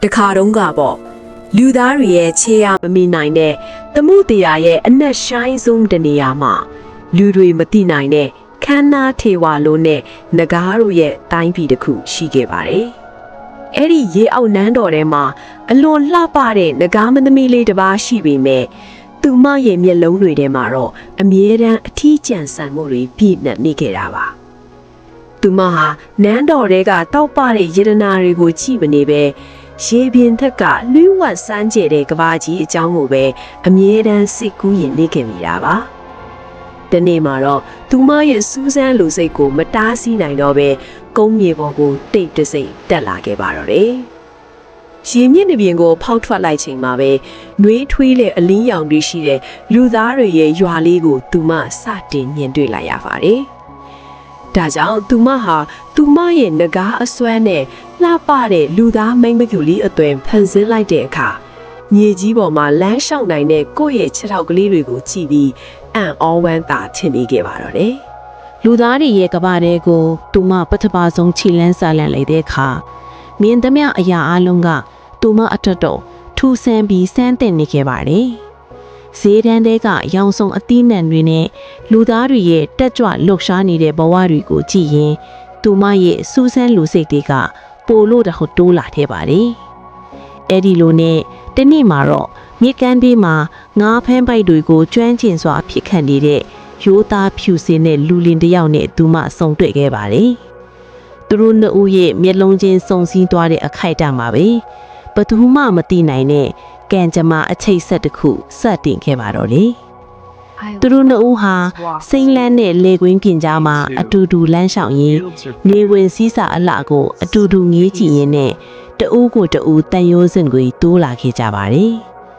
တခါတုန်းကပေါ့လူသားတွေရဲ့ခြေရမမိနိုင်တဲ့သမုဒ္ဒရာရဲ့အနက်ရှိုင်းဆုံးတနေရာမှာလူတွေမသိနိုင်တဲ့ခန္ဓာထေဝါလို့နဲ့နဂါးတို့ရဲ့တိုင်းပြည်တစ်ခုရှိခဲ့ပါတယ်။အဲ့ဒီရေအောက်နန်းတော်ထဲမှာအလွန်လှပတဲ့နဂါးမသမီးလေးတစ်ပါးရှိပေမဲ့သူမရဲ့မျက်လုံးတွေထဲမှာတော့အမြဲတမ်းအထီးကျန်ဆန်မှုတွေပြည့်နှက်နေခဲ့တာပါ။သူမဟာနန်းတော်ထဲကတောက်ပတဲ့ယေရနာတွေကိုကြည့်မနေပဲရေပြင်ထက်ကလွှဝတ်စမ်းကြတဲ့ကဘာကြီးအကြောင်းကိုပဲအမြဲတမ်းစိတ်ကူးရင်နေခဲ့မိတာပါ။ဒီနေ့မှာတော့သူမရဲ့စူးစမ်းလူစိတ်ကိုမတားဆီးနိုင်တော့ပဲကုန်းမြေပေါ်ကိုတိတ်တဆိတ်တက်လာခဲ့ပါတော့တယ်။ရေမြင့်တစ်ပြင်ကိုဖောက်ထွက်လိုက်ချိန်မှာပဲနှွေးထွေးတဲ့အလင်းရောင်တွေရှိတဲ့လူသားတွေရဲ့ရွာလေးကိုသူမစတင်မြင်တွေ့လိုက်ရပါတယ်။ဒါကြောင့်သူမဟာသူမရဲ့ငကားအစွမ်းနဲ့လှပတဲ့လူသားမိန်းမကျူလေးအသွင်ဖန်ဆင်းလိုက်တဲ့အခါမြေကြီးပေါ်မှာလမ်းလျှောက်နိုင်တဲ့ကိုယ့်ရဲ့ခြေထောက်ကလေးတွေကိုကြည့်ပြီးအံ့ဩဝမ်းသာထင်နေခဲ့ပါတော့တယ်။ လူသားတွေရဲ့ကဘာတွေကိုသူမပထမဆုံးခြေလန်းစာလန်လိုက်တဲ့အခါမြင်သမျှအရာအလုံးကသူမအထက်တော့ထူဆန်းပြီးစမ်းတင်နေခဲ့ပါတယ်။ဈေးတန်းတဲကရောင်စုံအသီးနှံတွေနဲ့လူသားတွေရဲ့တက်ကြွလှုပ်ရှားနေတဲ့ဘဝတွေကိုကြည့်ရင်သူမရဲ့စူးစမ်းလူစိတ်တွေကပိုလို့တဟုတ်တိုးလာခဲ့ပါတယ်။အဲ့ဒီလိုနဲ့တနေ့မှာတော့မြေကမ်းဘေးမှာငါးဖမ်းပိုက်တွေကိုကျွမ်းကျင်စွာဖြစ်ခံနေတဲ့ရိုးသားဖြူစင်တဲ့လူလင်တစ်ယောက်နဲ့သူမဆုံတွေ့ခဲ့ပါတယ်။သူတို့နှစ်ဦးရဲ့မျက်လုံးချင်းစုံစည်းသွားတဲ့အခိုက်အတန့်မှာပဲဘသူမှမသိနိုင်တဲ့ကံကြမ္မာအချိတ်ဆက်တစ်ခုစတင်ခဲ့ပါတော့လေ။သူတို့နှစ်ဦးဟာစိမ့်လန်းတဲ့လေကွင်းပြင်ကြားမှာအတူတူလမ်းလျှောက်ရင်းနေဝင်စည်းစာအလှကိုအတူတူငေးကြည့်ရင်းနဲ့တဦးကိုတဦးတန်ရိုးစင်ကိုတိုးလာခဲ့ကြပါတယ်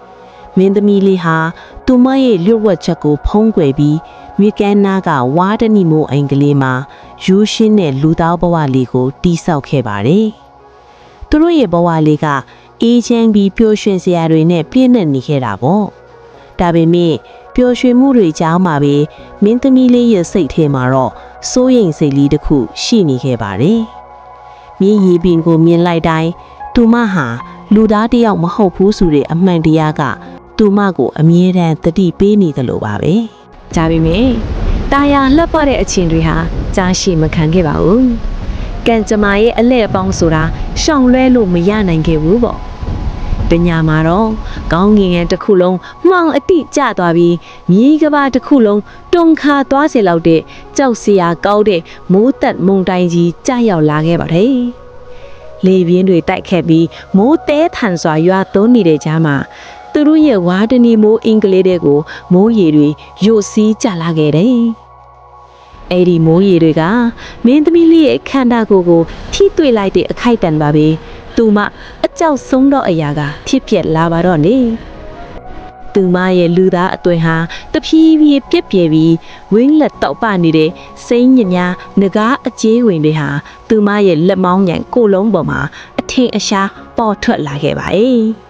။မင်းသမီးလေးဟာသူမရဲ့လျှို့ဝှက်ချက်ကိုဖုံးကွယ်ပြီးမြေကမ်းနားကဝါးတနီမိုးအိမ်ကလေးမှာယူရှင်းတဲ့လူသားဘဝလေးကိုတီးဆောက်ခဲ့ပါတယ်။သူတို့ရဲ့ဘဝလေးကအေးချမ်းပြီးပျော်ရွှင်စရာတွေနဲ့ပြည့်နှက်နေခဲ့တာပေါ့။ဒါပေမဲ့ပျော်ရွှင်မှုတွေကြားမှာပဲမင်းသမီးလေးရဲ့စိတ်ထဲမှာတော့စိုးရိမ်စိတ်လေးတစ်ခုရှိနေခဲ့ပါတယ်။မြင်းရီပင်ကိုမြင်လိုက်တိုင်းသူမဟာလူသားတစ်ယောက်မဟုတ်ဘူးဆိုတဲ့အမှန်တရားကသူမကိုအမြဲတမ်းတတိပေးနေသလိုပါပဲ။ ဒါပေမဲ့တာယာလှပတဲ့အချင်းတွေဟာကြားရှိမခံခဲ့ပါဘူး။ကံကြမ္မာရဲ့အလဲအပေါင်းဆိုတာရှောင်လွဲလို့မရနိုင်ခဲ့ဘူးပေါ့။တညမှာတော့ကောင်းငင်ငယ်တစ်ခုလုံးမှောင်အတိကျသွားပြီးမြေကဘာတစ်ခုလုံးတုန်ခါသွားစေလောက်တဲ့ကြောက်စရာကောင်းတဲ့မိုးသက်မုန်တိုင်းကြီးကြာရောက်လာခဲ့ပါတယ်။လေပြင်းတွေတိုက်ခတ်ပြီးမိုးတဲထန်စွာရွာသွန်းနေတဲ့ကြားမှာသူတို့ရဲ့ဝါဒနီမိုးအင်္ဂလိပ်တွေကိုမိုးရေတွေယိုစီးကျလာခဲ့တယ်။အဲ့ဒီမိုးရေတွေကမင်းသမီးလေးရဲ့ခန္ဓာကိုယ်ကိုထိတွေ့လိုက်တဲ့အခိုက်အတန့်ပါပဲ။သူမအကြောက်ဆုံးတော့အရာကဖြစ်ပျက်လာပါတော့နေ။သူမရဲ့လူသားအသွင်ဟာတဖြည်းဖြည်းပြက်ပြဲပြီးဝင်းလက်တောက်ပနေတဲ့စိမ့်ညညာငကားအကျေးဝင်တွေဟာသူမရဲ့လက်မောင်းညံကိုလုံးပေါ်မှာအထင်အရှားပေါ်ထွက်လာခဲ့ပါရဲ့။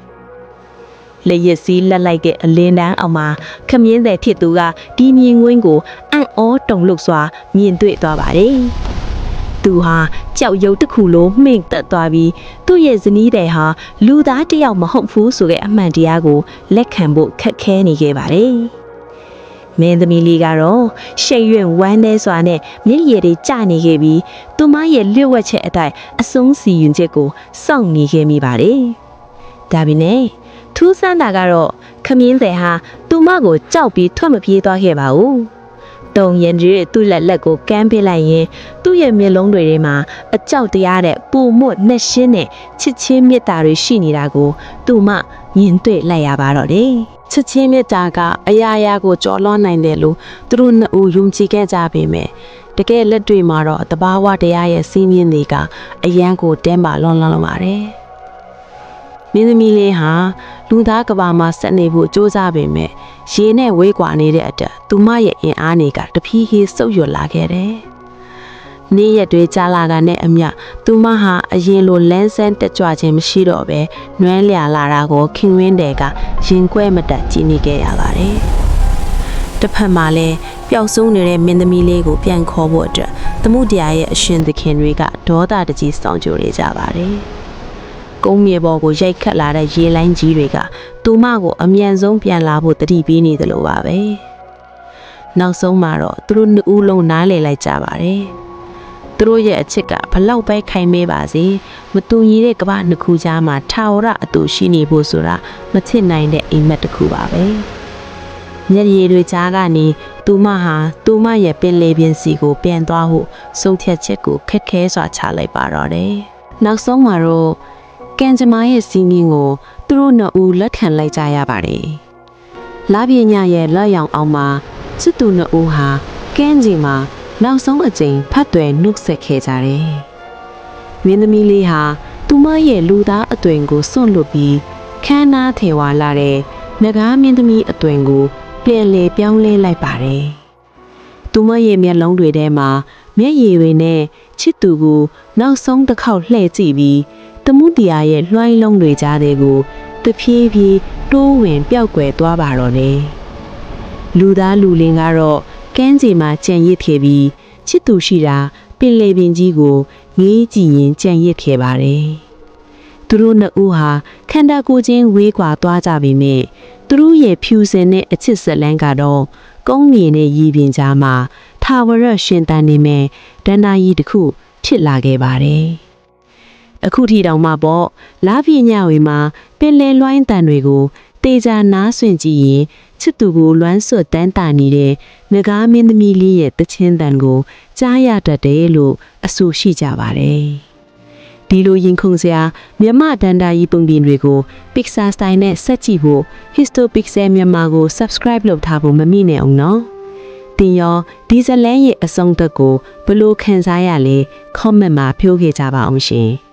လက်ရည်စီးလက်လိုက်တဲ့အလင်းတန်းအောင်မှာခမင်းတဲ့ဖြစ်သူကဒီမြင်ကွင်းကိုအံ့ဩတုန်လှုပ်စွာမြင်တွေ့သွားပါတယ်။သူဟာကြောက်ရွံ့တစ်ခုလုံးမှိန်သက်သွားပြီးသူ့ရဲ့ဇနီးတဲ့ဟာလူသားတစ်ယောက်မဟုတ်ဘူးဆိုတဲ့အမှန်တရားကိုလက်ခံဖို့ခက်ခဲနေခဲ့ပါတယ်။မင်းသမီးလေးကတော့ရှိတ်ရွံ့ဝမ်းနည်းစွာနဲ့မျက်ရည်တွေကျနေခဲ့ပြီးသူမရဲ့လျှို့ဝှက်ချက်အတိုင်းအဆုံးစီရင်ချက်ကိုစောင့်နေခဲ့မိပါတယ်။ဒါပေမဲ့ထူးဆန်းတာကတော့ခမင်းတဲ့ဟာသူမကိုကြောက်ပြီးထွက်မပြေးသွားခဲ့ပါဘူး။တုံရင်ကြီးသူ့လက်ကိုကမ်းပေးလိုက်ရင်သူ့ရဲ့မျက်လုံးတွေထဲမှာအကြောက်တရားတဲ့ပူမွတ်နှက်ရှင်းတဲ့ချစ်ချင်းမေတ္တာတွေရှိနေတာကိုသူမမြင်တွေ့လိုက်ရပါတော့တယ်။ ချစ်ချင်းမေတ္တာကအရာရာကိုကြော်လွှမ်းနိုင်တယ်လို့သူတို့နှစ်ဦးယုံကြည်ခဲ့ကြပေမဲ့တကယ်လက်တွေ့မှာတော့တဘာဝတရားရဲ့စီးမြင့်တွေကအယံကိုတင်းပါလွန်ပါတယ်။မင်းသမီးလေးဟာလူသားကဘာမှာဆက်နေဖို့ကြိုးစားပေမဲ့ရေနဲ့ဝေးကွာနေတဲ့အတွက်သူမရဲ့အင်အားတွေကတဖြည်းဖြည်းဆုတ်ယွတ်လာခဲ့တယ်။နေ့ရက်တွေကြာလာတာနဲ့အမျှသူမဟာအရင်လိုလန်းဆန်းတက်ကြွခြင်းမရှိတော့ပဲနွမ်းလျာလာတာကိုခင်ဝင်းတဲ့ကရင်ကွဲမတက်ကြည့်နေခဲ့ရပါတယ်။တစ်ဖက်မှာလည်းပျောက်ဆုံးနေတဲ့မင်းသမီးလေးကိုပြန်ခေါ်ဖို့အတွက်သမုဒ္ဒရာရဲ့အရှင်သခင်တွေကဒေါသတကြီးစောင့်ကြိုနေကြပါတယ်။ ကုန်းမြေပေါ်ကိုရိုက်ခတ်လာတဲ့ရေလိုင်းကြီးတွေကသူမကိုအမြန်ဆုံးပြန်လာဖို့တတိပေးနေတယ်လို့ပါပဲနောက်ဆုံးမှာတော့သူတို့နှစ်ဦးလုံးနားလည်လိုက်ကြပါတယ်သူတို့ရဲ့အချစ်ကဘလောက်ပဲခိုင်မဲပါစေမတူညီတဲ့ကမ္ဘာနှစ်ခုကြားမှာထာဝရအတူရှိနေဖို့ဆိုတာမချစ်နိုင်တဲ့အိမ်မက်တစ်ခုပါပဲမျက်ရည်တွေကြားကနေသူမဟာသူမရဲ့ပင်လေပင်စီကိုပြန်သွားဖို့ဆုံးဖြတ်ချက်ကိုခက်ခဲစွာချလိုက်ပါတော့တယ်နောက်ဆုံးမှာတော့ကံကြမ္မာရဲ့စီးမင်းကိုသူတို့နှစ်ဦးလက်ခံလိုက်ကြရပါတယ်လာပြညရဲ့လက်ရောင်အောင်မှာစစ်သူနှစ်ဦးဟာကန်းကြီးမှာနောက်ဆုံးအကြိမ်ဖတ်သွယ်နှုတ်ဆက်ခဲ့ကြတယ်။မင်းသမီးလေးဟာသူမရဲ့လူသားအသွင်ကိုစွန့်လွတ်ပြီးခမ်းနားထေဝါလာတဲ့နဂါးမင်းသမီးအသွင်ကိုပြန်လေပြောင်းလဲလိုက်ပါတယ်။သူမရဲ့မျက်လုံးတွေထဲမှာမျက်ရည်တွေနဲ့ချစ်သူကိုနောက်ဆုံးတစ်ခေါက်လှည့်ကြည့်ပြီးတမှုတရားရဲ့လွှိုင်းလုံးတွေကြားတဲ့ကိုတဖြည်းဖြည်းတိုးဝင်ပျောက်ကွယ်သွားပါတော့တယ်။လူသားလူလင်ကတော့ကန်းစီမှာကြံရစ်ခဲ့ပြီးချစ်သူရှိတာပင်လေပင်ကြီးကိုငေးကြည့်ရင်ကြံရစ်ခဲ့ပါတယ်။သူတို့နှစ်ဦးဟာခန္ဓာကိုယ်ချင်းဝေးကွာသွားကြပြီမြဲသူတို့ရဲ့ဖြူစင်တဲ့အချစ်ဇလန်းကတော့ကုန်းမြေနဲ့ရည်ပြင်ကြားမှာထာဝရရှင်တန်နေမဲ့ဒဏ္ဍာရီတစ်ခုဖြစ်လာခဲ့ပါတယ်။အခုထိတောင်မှပေါ့လာပြညဝေမှာပင်လယ်လွှိုင်းတန်တွေကိုတေချာနားဆွင့်ကြည့်ရင်ချစ်သူကိုလွမ်းဆွတ်တန်းတာနေတဲ့ငကားမင်းသမီးလေးရဲ့တခြင်းတန်ကိုကြားရတတ်တယ်လို့အဆိုရှိကြပါတယ်။ဒီလိုရင်ခုန်စရာမြမဒန္တာကြီးပုံပြင်တွေကို Pixar Style နဲ့ဆက်ကြည့်ဖို့ Histopixel မြန်မာကို Subscribe လုပ်ထားဖို့မမိနဲ့အောင်နော်။တင်ရောဒီဇလန်ရဲ့အဆုံးသက်ကိုဘယ်လိုခံစားရလဲ comment မှာပြောခဲ့ကြပါအောင်ရှင်။